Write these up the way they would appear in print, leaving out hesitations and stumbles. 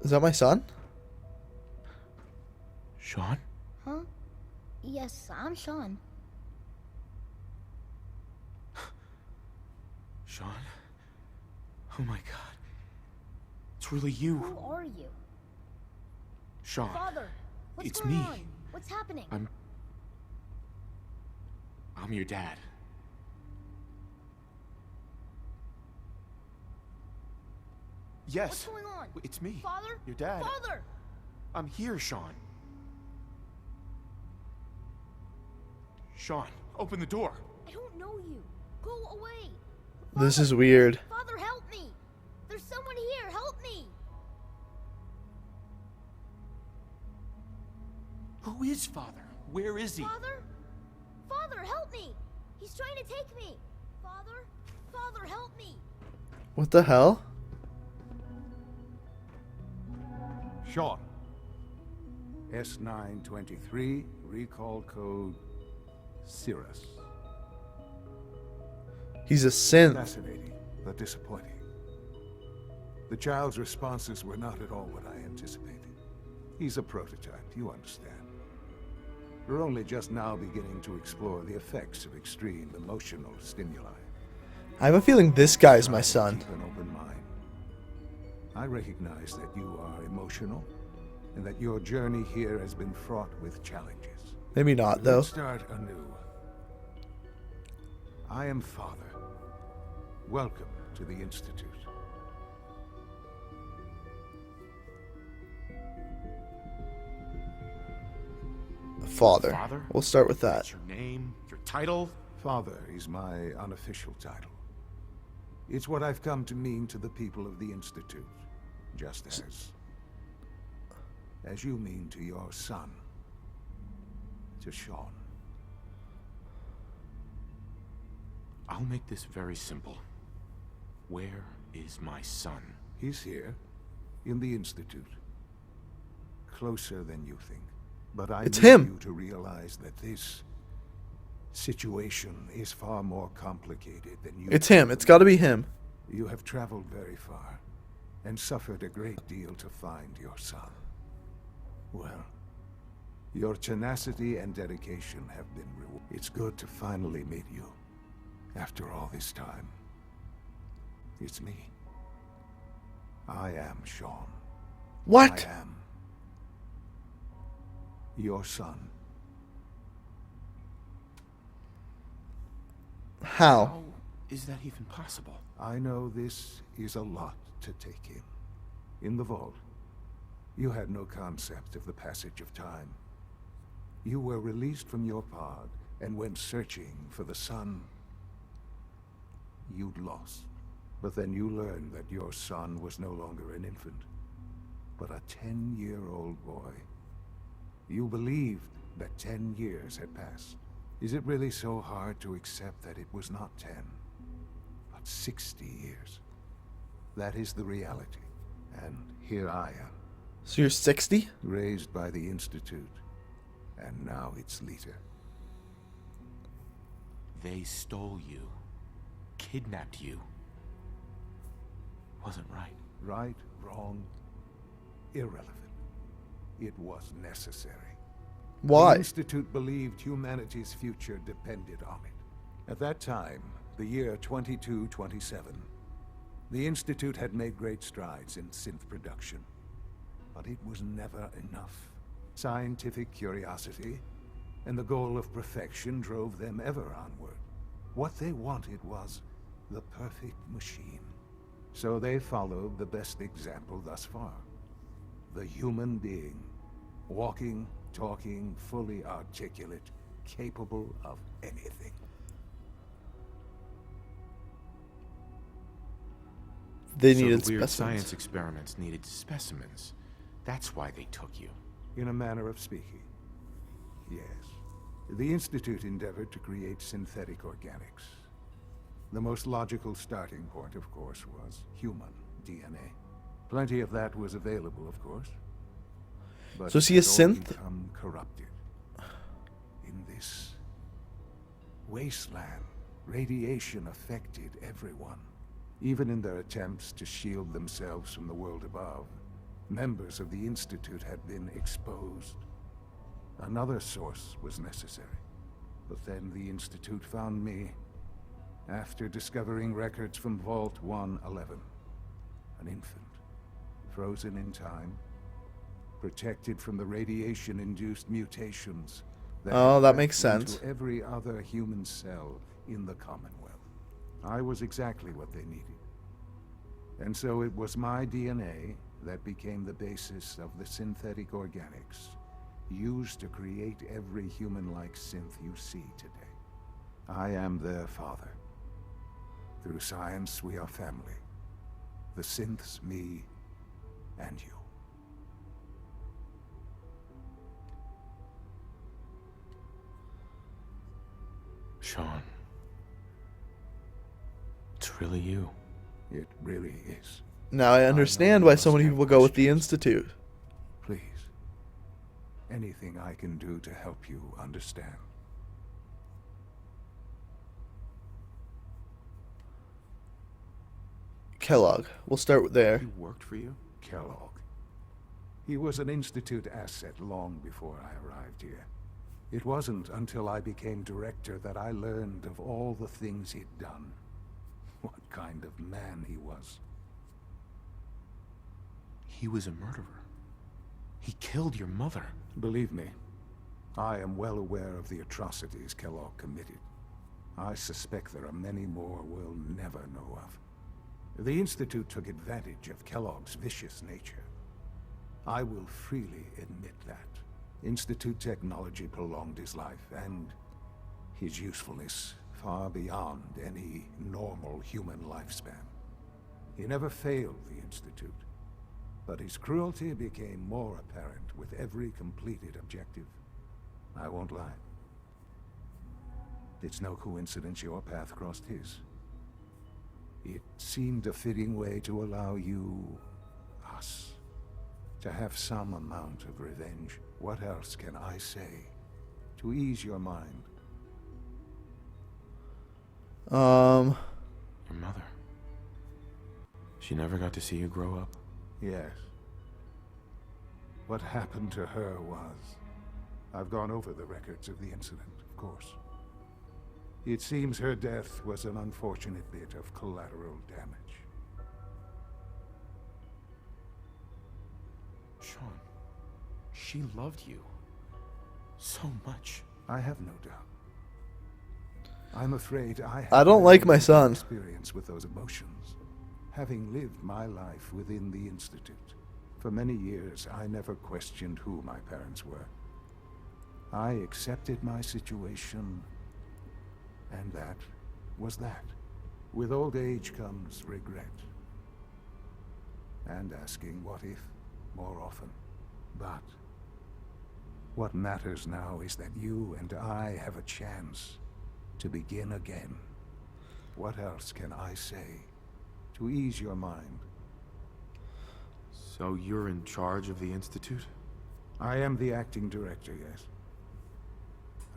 Is that my son? Sean? Huh? Yes, I'm Sean. Sean? Oh my god. It's really you. Who are you? Sean. Father, what's It's going me. on? What's happening? I'm your dad. Yes. What's going on? It's me. Father? Your dad. Father! I'm here, Sean. Sean, open the door. I don't know you. Go away. This Father, is weird. Father, help me. There's someone here. Help me. Who is Father? Where is he? Father? Father, help me. He's trying to take me. Father? Father, help me. What the hell? Sean. S923, recall code Cirrus. He's a synth. Fascinating, but disappointing. The child's responses were not at all what I anticipated. He's a prototype, you understand. We're only just now beginning to explore the effects of extreme emotional stimuli. I have a feeling this guy's my son. Keep an open mind. I recognize that you are emotional, and that your journey here has been fraught with challenges. Maybe not, though. Let's start anew. I am Father. Welcome to the Institute. Father. Father? We'll start with that. That's your name, your title. Father is my unofficial title. It's what I've come to mean to the people of the Institute, just as you mean to your son, to Sean. I'll make this very simple. Where is my son? He's here, in the Institute. Closer than you think. But I It's need him. you to realize that this situation is far more complicated than you. It's him. It's got to be him. You have traveled very far, and suffered a great deal to find your son. Well, your tenacity and dedication have been rewarded. It's good to finally meet you, after all this time. It's me. I am Sean. What? I am your son. How? How is that even possible? I know this is a lot to take in. In the vault, you had no concept of the passage of time. You were released from your pod and went searching for the son you'd lost. But then you learned that your son was no longer an infant, but a 10-year-old boy. You believed that 10 years had passed. Is it really so hard to accept that it was not 10, but 60 years? That is the reality. And here I am, So you're 60? raised by the Institute, and now its leader. They stole you. Kidnapped you. Wasn't right. Right, wrong, irrelevant. It was necessary. Why? The Institute believed humanity's future depended on it. At that time, the year 2227, the Institute had made great strides in synth production. But it was never enough. Scientific curiosity and the goal of perfection drove them ever onward. What they wanted was the perfect machine. So they followed the best example thus far. The human being. Walking, talking, fully articulate, capable of anything. They So needed the weird specimens. science experiments needed specimens. That's why they took you. In a manner of speaking. Yes. The Institute endeavored to create synthetic organics. The most logical starting point, of course, was human DNA. Plenty of that was available, of course. But So is he it a had all synth? become corrupted. In this wasteland, radiation affected everyone. Even in their attempts to shield themselves from the world above, Members of the Institute had been exposed. Another source was necessary. But then the Institute found me after discovering records from Vault 111. An infant, frozen in time, protected from the radiation-induced mutations Oh, that crept makes sense. into every other human cell in the Commonwealth. I was exactly what they needed. And so it was my DNA that became the basis of the synthetic organics used to create every human-like synth you see today. I am their father. Through science, we are family. The synths, me, and you. Sean. It's really you. It really is. Now I understand why so many people go with the Institute. Please. Anything I can do to help you understand. Kellogg. We'll start there. He worked for you? Kellogg. He was an Institute asset long before I arrived here. It wasn't until I became director that I learned of all the things he'd done. What kind of man he was. He was a murderer. He killed your mother. Believe me, I am well aware of the atrocities Kellogg committed. I suspect there are many more we'll never know of. The Institute took advantage of Kellogg's vicious nature. I will freely admit that. Institute technology prolonged his life, and his usefulness far beyond any normal human lifespan. He never failed the Institute, but his cruelty became more apparent with every completed objective. I won't lie. It's no coincidence your path crossed his. It seemed a fitting way to allow you, us, to have some amount of revenge. What else can I say to ease your mind? Your mother. She never got to see you grow up? Yes. What happened to her was... I've gone over the records of the incident, of course. It seems her death was an unfortunate bit of collateral damage. Sean, she loved you so much. I have no doubt. I'm afraid I don't like my very son. little experience with those emotions, having lived my life within the Institute. For many years, I never questioned who my parents were. I accepted my situation, and that was that. With old age comes regret. And asking what if more often. But what matters now is that you and I have a chance to begin again. What else can I say to ease your mind? So you're in charge of the Institute? I am the acting director, yes.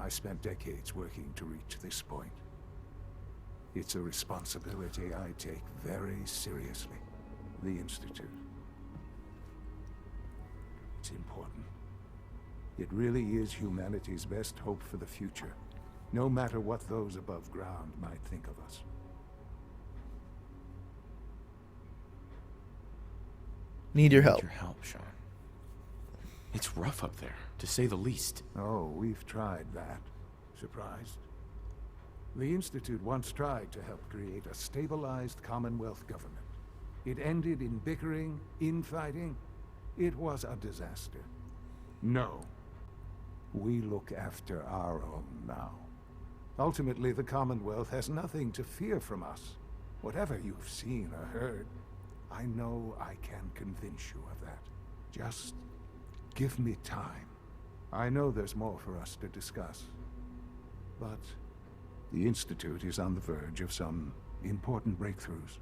I spent decades working to reach this point. It's a responsibility I take very seriously. The Institute. It's important. It really is humanity's best hope for the future, no matter what those above ground might think of us. Need your help. Need your help, Sean. It's rough up there, to say the least. Oh, we've tried that. Surprised? The Institute once tried to help create a stabilized Commonwealth government. It ended in bickering, infighting. It was a disaster. No. We look after our own now. Ultimately, the Commonwealth has nothing to fear from us. Whatever you've seen or heard, I know I can convince you of that. Just give me time. I know there's more for us to discuss. But the Institute is on the verge of some important breakthroughs.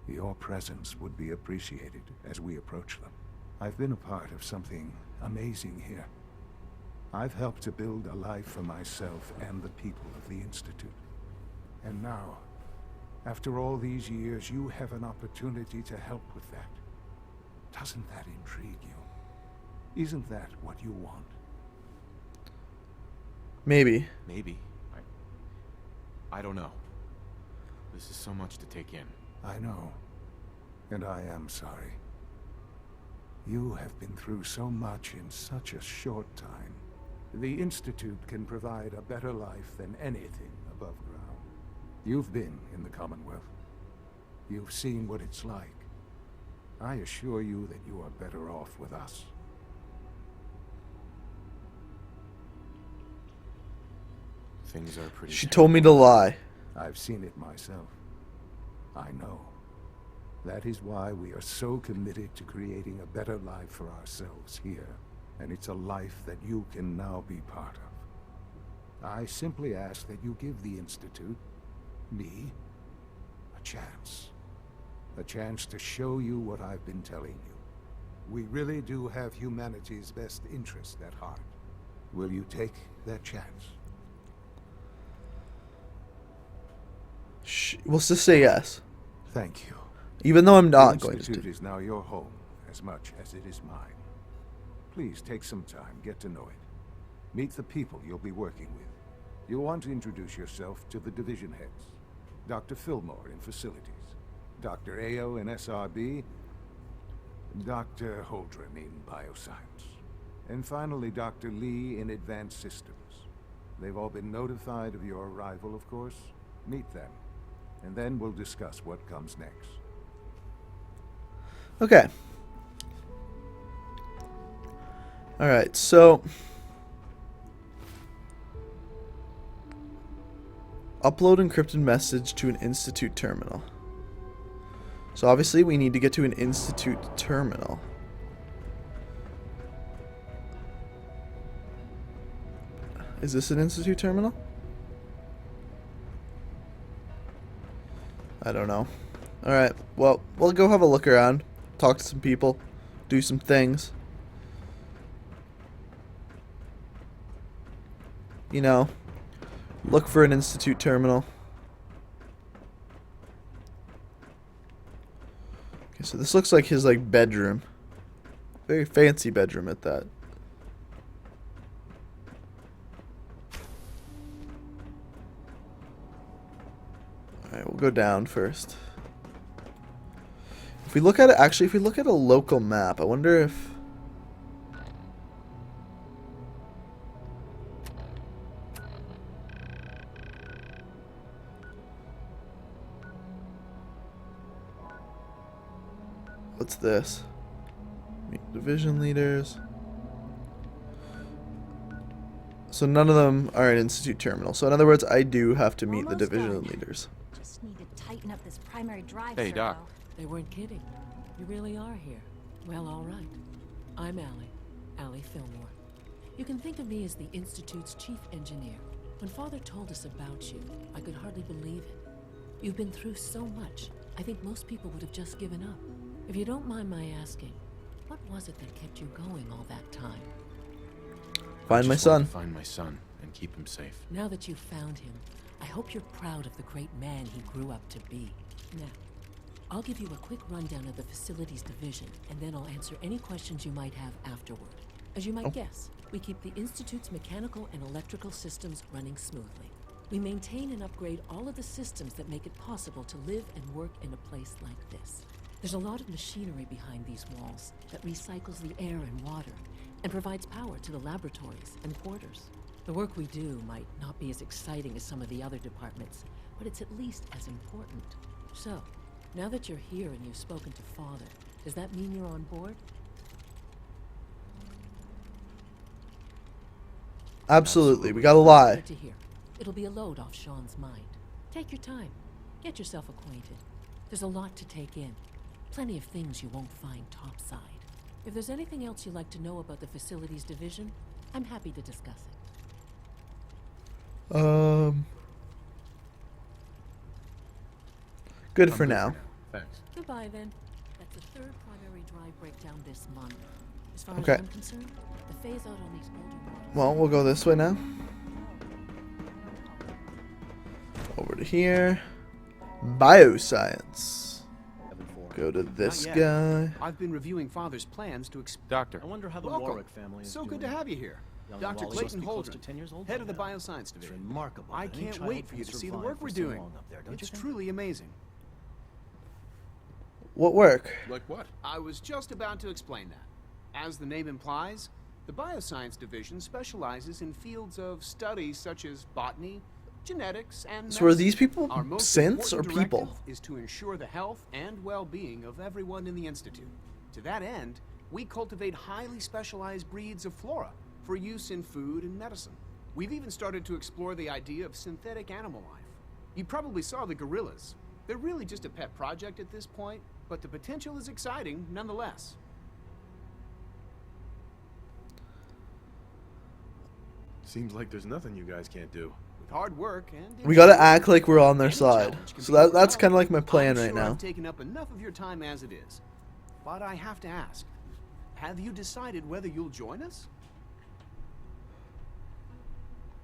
Your presence would be appreciated as we approach them. I've been a part of something amazing here. I've helped to build a life for myself and the people of the Institute. And now, after all these years, you have an opportunity to help with that. Doesn't that intrigue you? Isn't that what you want? Maybe. Maybe. I don't know. This is so much to take in. I know. And I am sorry. You have been through so much in such a short time. The Institute can provide a better life than anything above ground. You've been in the Commonwealth. You've seen what it's like. I assure you that you are better off with us. Things are pretty. She told me to lie. I've seen it myself. I know. That is why we are so committed to creating a better life for ourselves here. And it's a life that you can now be part of. I simply ask that you give the Institute, me, a chance. A chance to show you what I've been telling you. We really do have humanity's best interest at heart. Will you take that chance? We'll just say yes. Thank you. Even though I'm not The going to. Institute is now your home as much as it is mine. Please take some time, get to know it. Meet the people you'll be working with. You'll want to introduce yourself to the division heads. Dr. Fillmore in facilities, Dr. Ayo in SRB, Dr. Holdren in bioscience, and finally Dr. Lee in advanced systems. They've all been notified of your arrival, of course. Meet them, and then we'll discuss what comes next. Okay. Alright, so upload encrypted message to an Institute terminal. So obviously we need to get to an Institute terminal. Is this an Institute terminal? I don't know. Alright, well, we'll go have a look around, talk to some people, do some things. You know, look for an Institute terminal. Okay, so this looks like his, like, bedroom. Very fancy bedroom at that. Alright, we'll go down first. If we look at it, actually, if we look at a local map, I wonder if... What's this? Meet division leaders. So none of them are an Institute terminal. So in other words, I do have to meet the division leaders. Just need to tighten up this primary drive. Hey, Doc. They weren't kidding. You really are here. Well, all right. I'm Allie Fillmore. You can think of me as the Institute's chief engineer. When Father told us about you, I could hardly believe it. You've been through so much, I think most people would have just given up. If you don't mind my asking, what was it that kept you going all that time? Find my Just want son. to find my son and keep him safe. Now that you've found him, I hope you're proud of the great man he grew up to be. Now, I'll give you a quick rundown of the facilities division, and then I'll answer any questions you might have afterward. As you might guess, we keep the Institute's mechanical and electrical systems running smoothly. We maintain and upgrade all of the systems that make it possible to live and work in a place like this. There's a lot of machinery behind these walls that recycles the air and water and provides power to the laboratories and quarters. The work we do might not be as exciting as some of the other departments, but it's at least as important. So, now that you're here and you've spoken to Father, does that mean you're on board? Absolutely. We gotta lie. Good to hear. It'll be a load off Sean's mind. Take your time. Get yourself acquainted. There's a lot to take in. Plenty of things you won't find topside. If there's anything else you'd like to know about the facilities division, I'm happy to discuss it. Good for now. Thanks. Goodbye, then. That's the third primary drive breakdown this month. As far Okay. as I'm concerned, the phase-out on these older models... Well, we'll go this way now. Over to here. Bioscience. Go to this Not yet. guy. I've been reviewing Father's plans to Doctor. I wonder how the Welcome. Warwick family is So doing. good to have you here. Young Dr. Wally must Clayton be close to Holdren, 10 years old head by of the now. Bioscience It's Division. remarkable. I that any can't child wait for you can to see the survive work for we're so doing. long up there, don't you It's think? truly amazing. What work? Like what? I was just about to explain that. As the name implies, the Bioscience Division specializes in fields of study such as botany, genetics, and So are medicine. these people Our most synths or important people? directive is to ensure the health and well-being of everyone in the Institute. To that end, we cultivate highly specialized breeds of flora for use in food and medicine. We've even started to explore the idea of synthetic animal life. You probably saw the gorillas. They're really just a pet project at this point, but the potential is exciting nonetheless. Seems like there's nothing you guys can't do. With hard work and We gotta act like we're on their any side. challenge can So be that's overcome. kind of like my plan I'm right sure now. I've taken up enough of your time as it is, but I have to ask: have you decided whether you'll join us?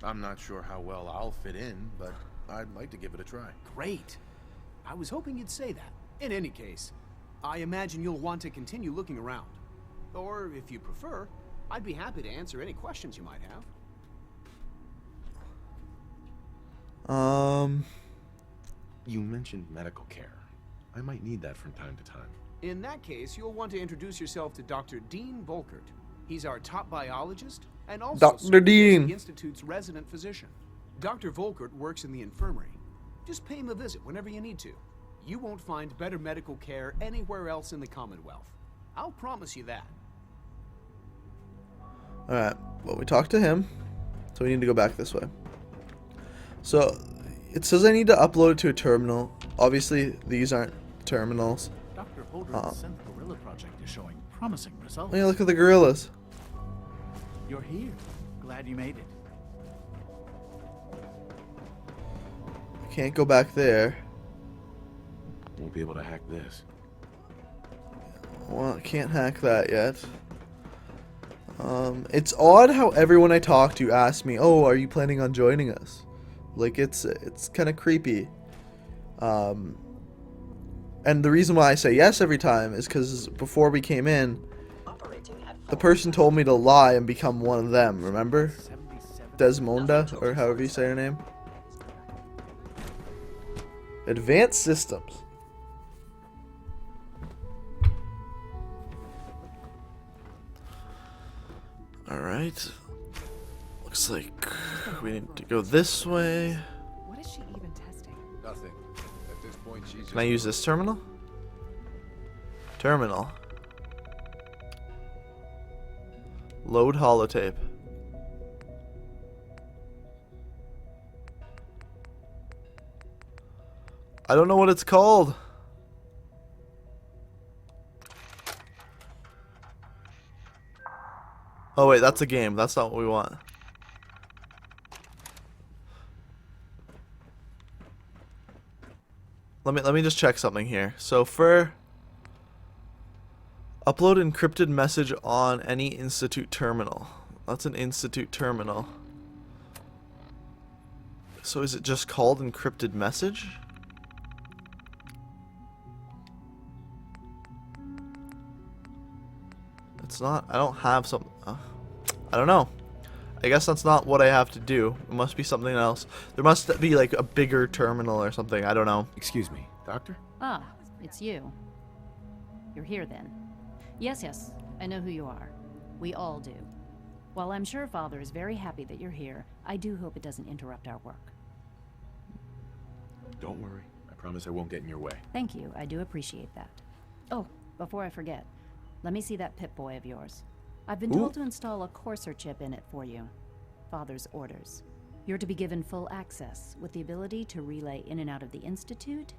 I'm not sure how well I'll fit in, but I'd like to give it a try. Great. I was hoping you'd say that. In any case, I imagine you'll want to continue looking around. Or, if you prefer, I'd be happy to answer any questions you might have. You mentioned medical care. I might need that from time to time. In that case, you'll want to introduce yourself to Dr. Dean Volkert. He's our top biologist and also Dr. serves as Dean. the Institute's resident physician. Dr. Volkert works in the infirmary. Just pay him a visit whenever you need to. You won't find better medical care anywhere else in the Commonwealth. I'll promise you that. Alright, well, we talked to him, so we need to go back this way. So, it says I need to upload it to a terminal. Obviously, these aren't terminals. Dr. Holdren's synth gorilla project is showing promising results. Oh, yeah, look at the gorillas. You're here. Glad you made it. I can't go back there. Won't be able to hack this. Well, I can't hack that yet. It's odd how everyone I talk to asks me, "Oh, are you planning on joining us?" Like it's kind of creepy. And the reason why I say yes every time is because before we came in, the person told me to lie and become one of them. Remember, 77 Desmonda, or however you say her name. Advanced systems. Alright. Looks like we need to go this way. What is she even testing? Nothing. At this point, she's Can I use this terminal? Terminal. Load holotape. I don't know what it's called. Oh wait, that's a game. That's not what we want. Let me just check something here. So for upload encrypted message on any institute terminal. That's an institute terminal. So is it just called encrypted message? It's not. I don't have some. I don't know. I guess that's not what I have to do. It must be something else. There must be like a bigger terminal or something. I don't know. Excuse me, doctor? Ah, it's you. You're here then. Yes, I know who you are. We all do. While I'm sure Father is very happy that you're here, I do hope it doesn't interrupt our work. Don't worry. I promise I won't get in your way. Thank you, I do appreciate that. Oh, before I forget, let me see that Pip-Boy of yours. I've been told to install a Courser chip in it for you. Father's orders. You're to be given full access, with the ability to relay in and out of the Institute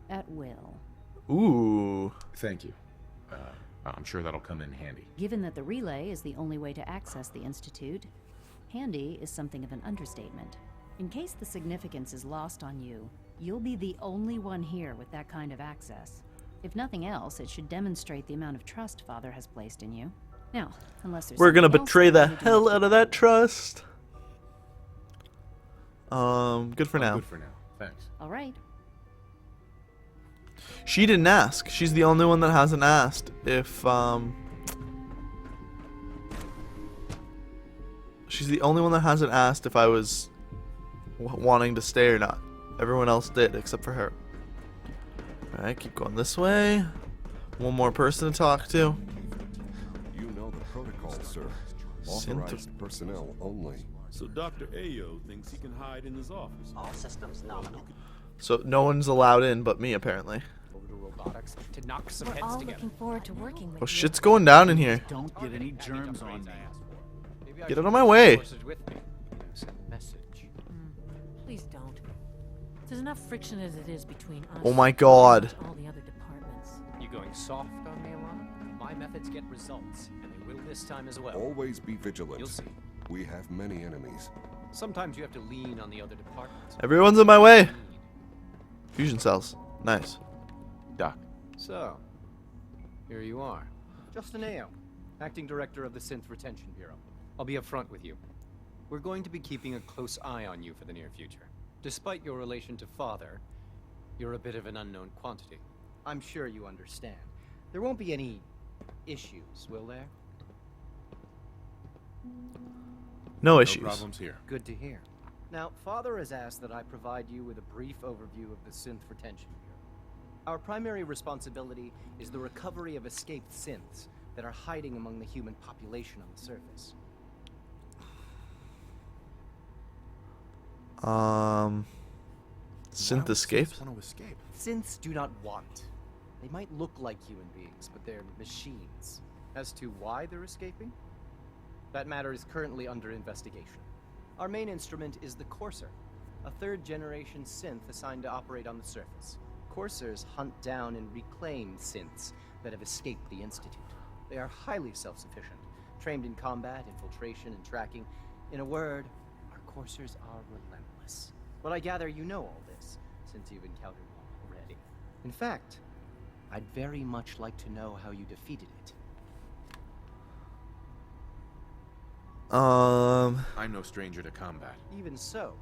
at will. Ooh. Thank you. I'm sure that'll come in handy. Given that the relay is the only way to access the Institute, handy is something of an understatement. In case the significance is lost on you, you'll be the only one here with that kind of access. If nothing else, it should demonstrate the amount of trust Father has placed in you. Now, unless there's We're gonna something else betray I the can do hell to- out of that trust. Good for now. Good for now. Thanks. All right. She didn't ask. She's the only one that hasn't asked if, she's the only one that hasn't asked if I was wanting to stay or not. Everyone else did, except for her. Alright, keep going this way. One more person to talk to. You know the protocol, sir. Authorized personnel only. So Dr. Ayo thinks he can hide in his office. All systems nominal. So no one's allowed in but me, apparently. Over to robotics to knock some We're heads all together. looking forward to working with Oh, you. shit's going down in here. Don't get any germs on me. Get out of my way. Please don't. There's enough friction as it is between us. Oh my god. and all the other departments. You going soft on me, Alana? My methods get results, and they will this time as well. Always be vigilant. You'll see. We have many enemies. Sometimes you have to lean on the other departments. Everyone's in my way. Fusion cells. Nice. Doc. So, here you are. Justin Ayo, Acting Director of the Synth Retention Bureau. I'll be upfront with you. We're going to be keeping a close eye on you for the near future. Despite your relation to Father, you're a bit of an unknown quantity. I'm sure you understand. There won't be any issues, will there? No No issues. problems here. Good to hear. Now, Father has asked that I provide you with a brief overview of the Synth Retention Bureau. Our primary responsibility is the recovery of escaped synths that are hiding among the human population on the surface. Synth escapes? Want to escape. Synths do not want. They might look like human beings, but they're machines. As to why they're escaping, that matter is currently under investigation. Our main instrument is the Courser, a third-generation synth assigned to operate on the surface. Coursers hunt down and reclaim synths that have escaped the Institute. They are highly self-sufficient, trained in combat, infiltration, and tracking. In a word, our Coursers are relentless. But I gather you know all this, since you've encountered one already. In fact, I'd very much like to know how you defeated it. I'm no stranger to combat. Even so,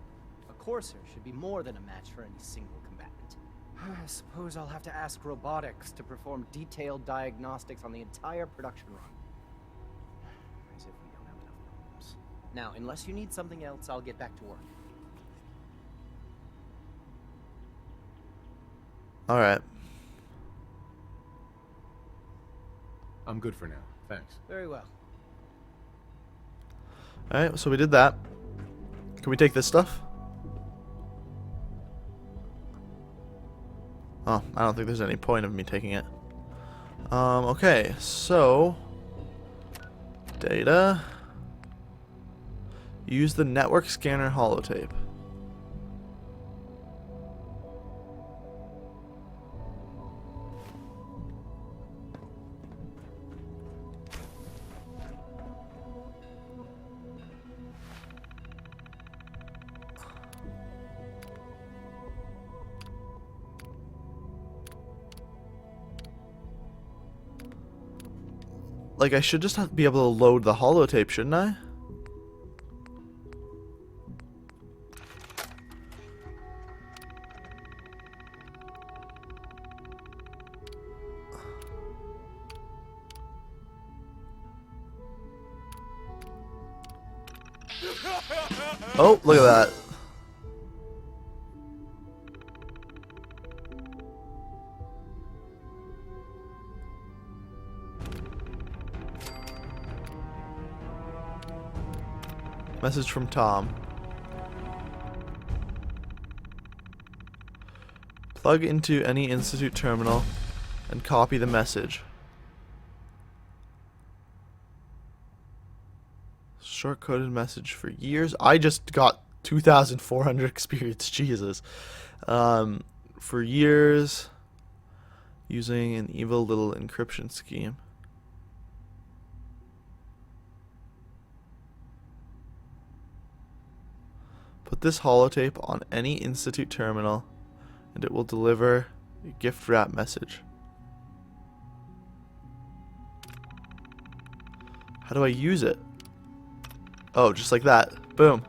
a Courser should be more than a match for any single combatant. I suppose I'll have to ask robotics to perform detailed diagnostics on the entire production run. As if we don't have enough problems. Now, unless you need something else, I'll get back to work. Alright. I'm good for now. Thanks. Very well. Alright, so we did that. Can we take this stuff? Oh, I don't think there's any point of me taking it. Okay, so data. Use the network scanner holotape. Like, I should just have to be able to load the holotape, shouldn't I? Oh, look at that. Message from Tom. Plug into any Institute terminal and copy the message. Short-coded message for years. I just got 2,400 experience. Jesus. For years, using an evil little encryption scheme. Put this holotape on any Institute terminal, and it will deliver a gift wrap message. How do I use it? Oh, just like that. Boom.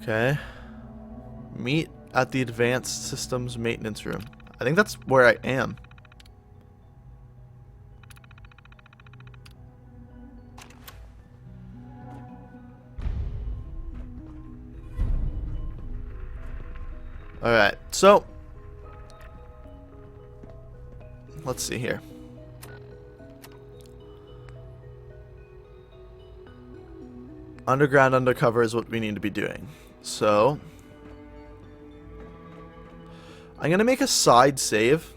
Okay. Meet at the Advanced Systems Maintenance Room. I think that's where I am. Alright, so let's see here. Underground undercover is what we need to be doing. So I'm gonna make a side save.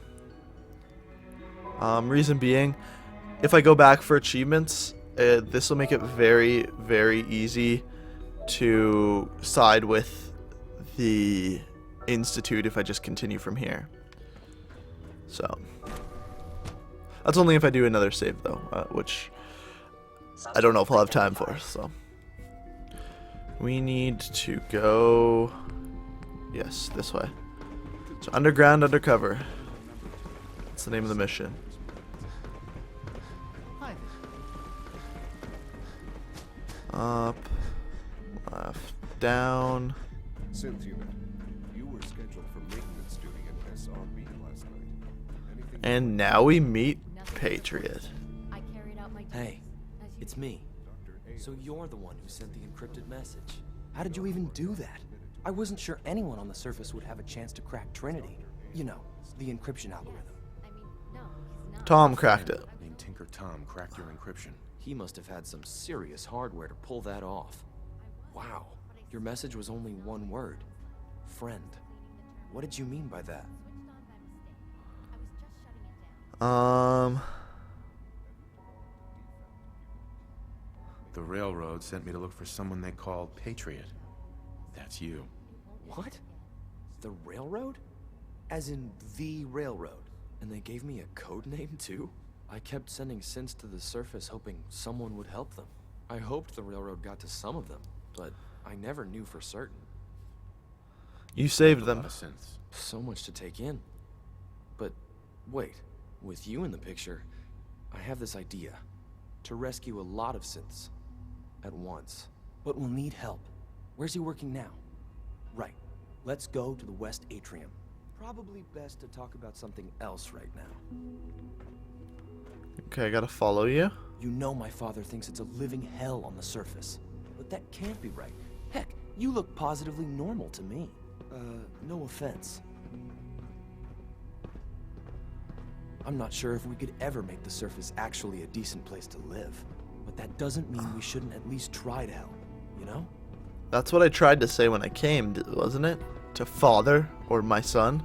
Reason being, if I go back for achievements, this will make it very, very easy to side with the Institute if I just continue from here. So that's only if I do another save though, which I don't know if I'll have time for. So we need to go, yes, this way. So underground undercover. That's the name of the mission. Up, left, down. Synth unit, you were scheduled for maintenance duty at SRB last night. And now we meet Patriot. Hey, it's me. So you're the one who sent the encrypted message. How did you even do that? I wasn't sure anyone on the surface would have a chance to crack Trinity. You know, the encryption algorithm. Tom cracked it. Named Tinker Tom cracked your encryption. He must have had some serious hardware to pull that off. Wow, your message was only one word. Friend. What did you mean by that? The railroad sent me to look for someone they call Patriot. That's you. What? The railroad? As in the railroad? And they gave me a code name too? I kept sending synths to the surface hoping someone would help them. I hoped the railroad got to some of them, but I never knew for certain. You saved them. So much to take in. But wait, with you in the picture, I have this idea. To rescue a lot of synths at once. But we'll need help. Where's he working now? Right. Let's go to the West Atrium. Probably best to talk about something else right now. Okay, I gotta follow you. You know my father thinks it's a living hell on the surface. But that can't be right. Heck, you look positively normal to me. No offense. I'm not sure if we could ever make the surface actually a decent place to live. But that doesn't mean we shouldn't at least try to help, you know? That's what I tried to say when I came, wasn't it? To father, or my son,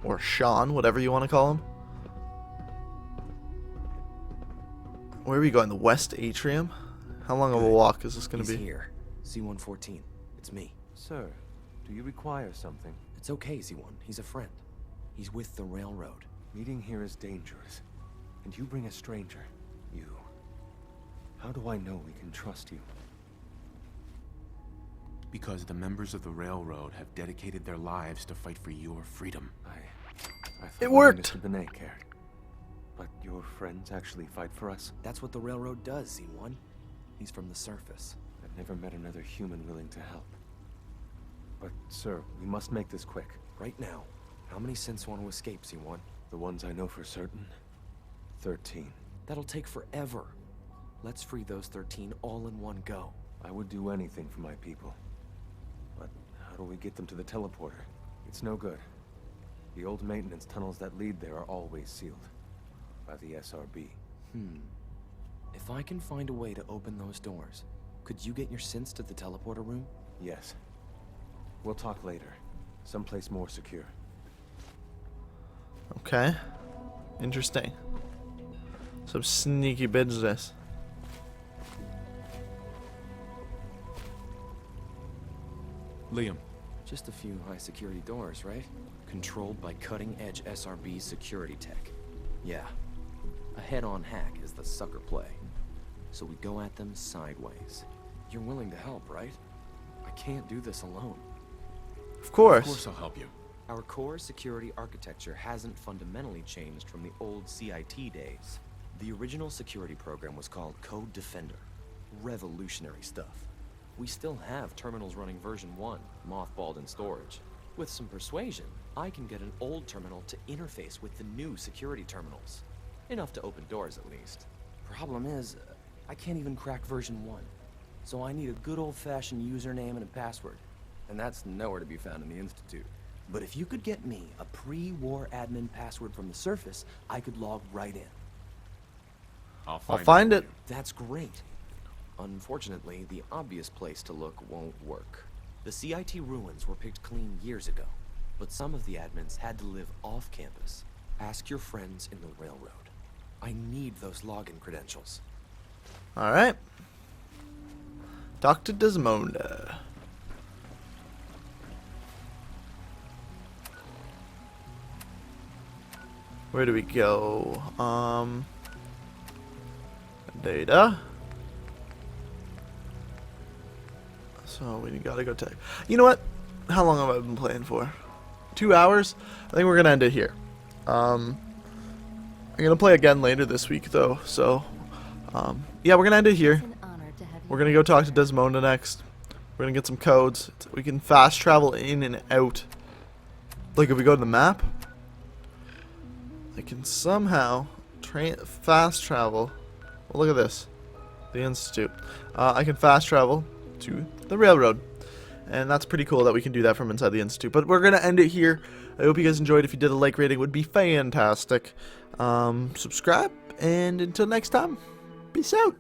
or Sean, whatever you want to call him. Where are we going? The West Atrium? How long of a walk is this going to be? He's here. C-114. It's me. Sir, do you require something? It's okay, Z1. He's a friend. He's with the railroad. Meeting here is dangerous. And you bring a stranger. You. How do I know we can trust you? Because the members of the railroad have dedicated their lives to fight for your freedom. I thought It worked! Mr. Benet cared. But your friends actually fight for us? That's what the railroad does, Z1. He's from the surface. I've never met another human willing to help. But, sir, we must make this quick. Right now, how many synths want to escape, Z1? The ones I know for certain? 13. That'll take forever. Let's free those 13 all in one go. I would do anything for my people. But how do we get them to the teleporter? It's no good. The old maintenance tunnels that lead there are always sealed. By the SRB. If I can find a way to open those doors, could you get your synths to the teleporter room? Yes. We'll talk later. Someplace more secure. Okay. Interesting. Some sneaky business. Liam. Just a few high security doors, right? Controlled by cutting-edge SRB security tech. Yeah. A head-on hack is the sucker play. So we go at them sideways. You're willing to help, right? I can't do this alone. Of course. Of course I'll help you. Our core security architecture hasn't fundamentally changed from the old CIT days. The original security program was called Code Defender. Revolutionary stuff. We still have terminals running version 1, mothballed in storage. With some persuasion, I can get an old terminal to interface with the new security terminals. Enough to open doors, at least. Problem is, I can't even crack version 1. So I need a good old-fashioned username and a password. And that's nowhere to be found in the Institute. But if you could get me a pre-war admin password from the surface, I could log right in. I'll find it. That's great. Unfortunately, the obvious place to look won't work. The CIT ruins were picked clean years ago, but some of the admins had to live off campus. Ask your friends in the railroad. I need those login credentials. Alright. Dr. Desmonda. Where do we go? Data. So we gotta go tech. You know what? How long have I been playing for? 2 hours? I think we're gonna end it here. I'm gonna play again later this week though, so yeah, we're gonna end it here. We're gonna go talk to Desmonda next. We're gonna get some codes. We can fast travel in and out. Like if we go to the map, I can somehow fast travel. Well, look at this. The Institute. I can fast travel to the railroad. And that's pretty cool that we can do that from inside the Institute. But we're going to end it here. I hope you guys enjoyed. If you did, a like rating would be fantastic. Subscribe. And until next time, peace out.